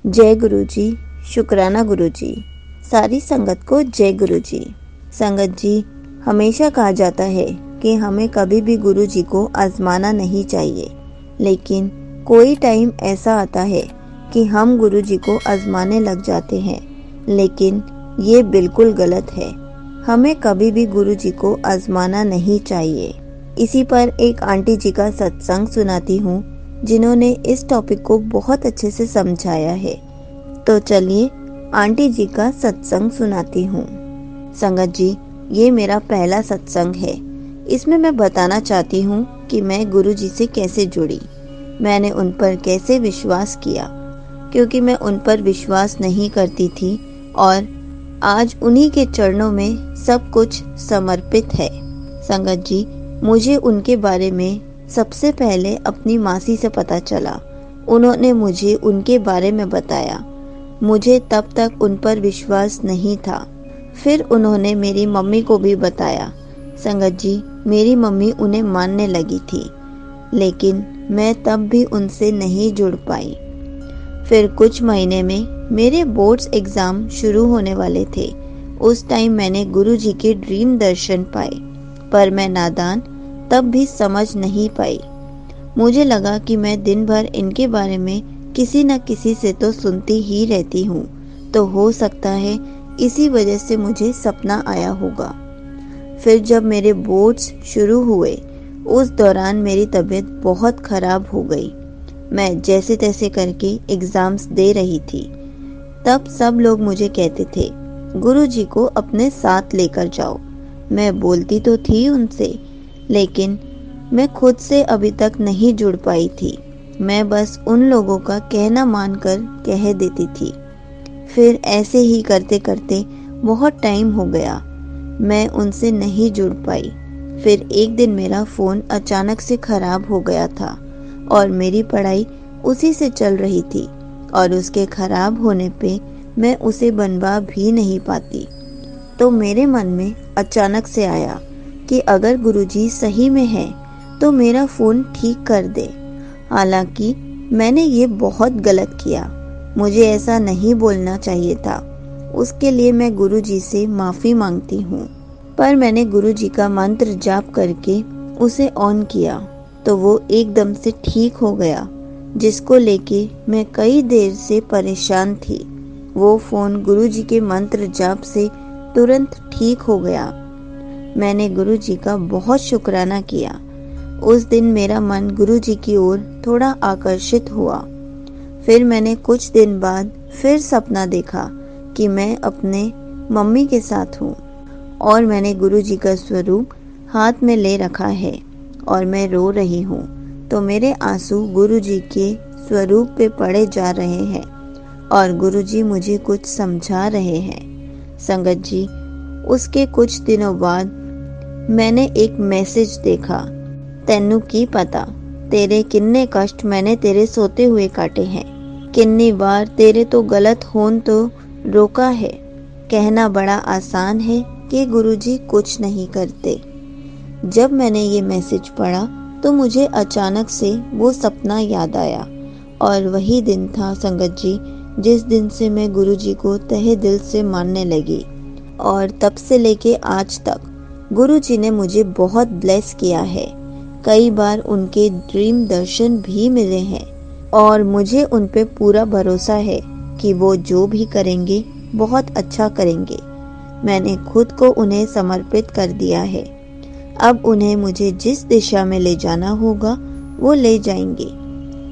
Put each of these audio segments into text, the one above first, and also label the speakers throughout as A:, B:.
A: जय गुरु जी। शुक्राना गुरु जी। सारी संगत को जय गुरु जी। संगत जी, हमेशा कहा जाता है कि हमें कभी भी गुरु जी को आजमाना नहीं चाहिए, लेकिन कोई टाइम ऐसा आता है कि हम गुरु जी को आजमाने लग जाते हैं, लेकिन ये बिल्कुल गलत है। हमें कभी भी गुरु जी को आजमाना नहीं चाहिए। इसी पर एक आंटी जी का सत्संग सुनाती हूँ, जिन्होंने इस टॉपिक को बहुत अच्छे से समझाया है। तो चलिए आंटी जी का सत्संग सुनाती हूँ। संगत जी, ये मेरा पहला सत्संग है। इसमें मैं बताना चाहती हूँ कि मैं गुरु जी से कैसे जुड़ी, मैंने उन पर कैसे विश्वास किया, क्योंकि मैं उन पर विश्वास नहीं करती थी और आज उन्हीं के चरणों में सब कुछ समर्पित है। संगत जी, मुझे उनके बारे में सबसे पहले अपनी मासी से पता चला। उन्होंने मुझे उनके बारे में बताया। मुझे तब तक उन पर विश्वास नहीं था। फिर उन्होंने मेरी मम्मी को भी बताया। संगत जी, मेरी मम्मी उन्हें मानने लगी थी, लेकिन मैं तब भी उनसे नहीं जुड़ पाई। फिर कुछ महीने में मेरे बोर्ड्स एग्ज़ाम शुरू होने वाले थे। उस टाइम मैंने गुरु जी के ड्रीम दर्शन पाए, पर मैं नादान तब भी समझ नहीं पाई। मुझे लगा कि मैं दिन भर इनके बारे में किसी न किसी से तो सुनती ही रहती हूँ, तो हो सकता है इसी वजह से मुझे सपना आया होगा। फिर जब मेरे बोर्ड्स शुरू हुए, उस दौरान मेरी तबीयत बहुत खराब हो गई। मैं जैसे तैसे करके एग्ज़ाम्स दे रही थी। तब सब लोग मुझे कहते थे, गुरु जी को अपने साथ लेकर जाओ। मैं बोलती तो थी उनसे, लेकिन मैं खुद से अभी तक नहीं जुड़ पाई थी। मैं बस उन लोगों का कहना मानकर कह देती थी। फिर ऐसे ही करते करते बहुत टाइम हो गया, मैं उनसे नहीं जुड़ पाई। फिर एक दिन मेरा फ़ोन अचानक से ख़राब हो गया था और मेरी पढ़ाई उसी से चल रही थी, और उसके ख़राब होने पे मैं उसे बनवा भी नहीं पाती। तो मेरे मन में अचानक से आया कि अगर गुरुजी सही में हैं तो मेरा फ़ोन ठीक कर दे। हालांकि मैंने ये बहुत गलत किया, मुझे ऐसा नहीं बोलना चाहिए था। उसके लिए मैं गुरुजी से माफ़ी मांगती हूँ। पर मैंने गुरुजी का मंत्र जाप करके उसे ऑन किया तो वो एकदम से ठीक हो गया, जिसको लेके मैं कई देर से परेशान थी। वो फ़ोन गुरुजी के मंत्र जाप से तुरंत ठीक हो गया। मैंने गुरुजी का बहुत शुक्राना किया। उस दिन मेरा मन गुरुजी की ओर थोड़ा आकर्षित हुआ। फिर मैंने कुछ दिन बाद फिर सपना देखा कि मैं अपने मम्मी के साथ हूँ और मैंने गुरुजी का स्वरूप हाथ में ले रखा है और मैं रो रही हूँ। तो मेरे आंसू गुरुजी के स्वरूप पे पड़े जा रहे हैं और गुरुजी मुझे कुछ समझा रहे हैं। संगत जी, उसके कुछ दिनों बाद मैंने एक मैसेज देखा। तैनू की पता तेरे किन्ने कष्ट मैंने तेरे सोते हुए काटे हैं, किन्नी बार तेरे तो गलत होन तो रोका है। कहना बड़ा आसान है कि गुरुजी कुछ नहीं करते। जब मैंने ये मैसेज पढ़ा तो मुझे अचानक से वो सपना याद आया, और वही दिन था संगत जी जिस दिन से मैं गुरुजी को तहे दिल से मानने लगी। और तब से लेके आज तक गुरुजी ने मुझे बहुत ब्लेस किया है। कई बार उनके ड्रीम दर्शन भी मिले हैं और मुझे उन पे पूरा भरोसा है कि वो जो भी करेंगे बहुत अच्छा करेंगे। मैंने खुद को उन्हें समर्पित कर दिया है। अब उन्हें मुझे जिस दिशा में ले जाना होगा वो ले जाएंगे।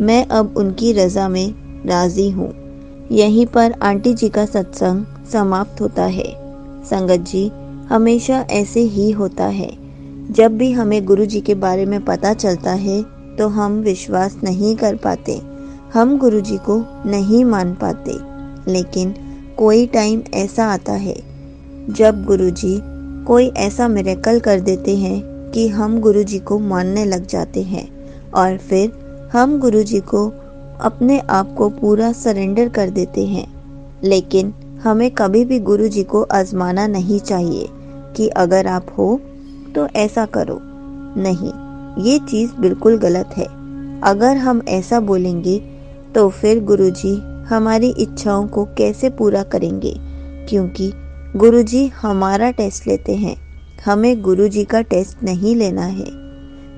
A: मैं अब उनकी रज़ा में राज़ी हूँ। यहीं पर आंटी जी का सत्संग समाप्त होता है। संगत जी, हमेशा ऐसे ही होता है। जब भी हमें गुरु जी के बारे में पता चलता है तो हम विश्वास नहीं कर पाते, हम गुरु जी को नहीं मान पाते। लेकिन कोई टाइम ऐसा आता है जब गुरु जी कोई ऐसा मिरेकल कर देते हैं कि हम गुरु जी को मानने लग जाते हैं, और फिर हम गुरु जी को अपने आप को पूरा सरेंडर कर देते हैं। लेकिन हमें कभी भी गुरु जी को आजमाना नहीं चाहिए कि अगर आप हो तो ऐसा करो। नहीं, ये चीज़ बिल्कुल गलत है। अगर हम ऐसा बोलेंगे तो फिर गुरुजी हमारी इच्छाओं को कैसे पूरा करेंगे, क्योंकि गुरुजी हमारा टेस्ट लेते हैं। हमें गुरुजी का टेस्ट नहीं लेना है।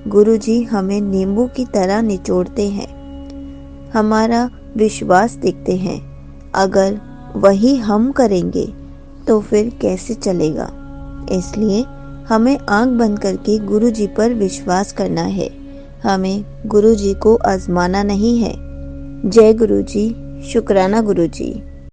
A: गुरुजी हमें नींबू की तरह निचोड़ते हैं, हमारा विश्वास देखते हैं। अगर वही हम करेंगे तो फिर कैसे चलेगा। इसलिए हमें आंख बंद करके गुरुजी पर विश्वास करना है। हमें गुरुजी को आजमाना नहीं है। जय गुरुजी। शुक्राना गुरुजी।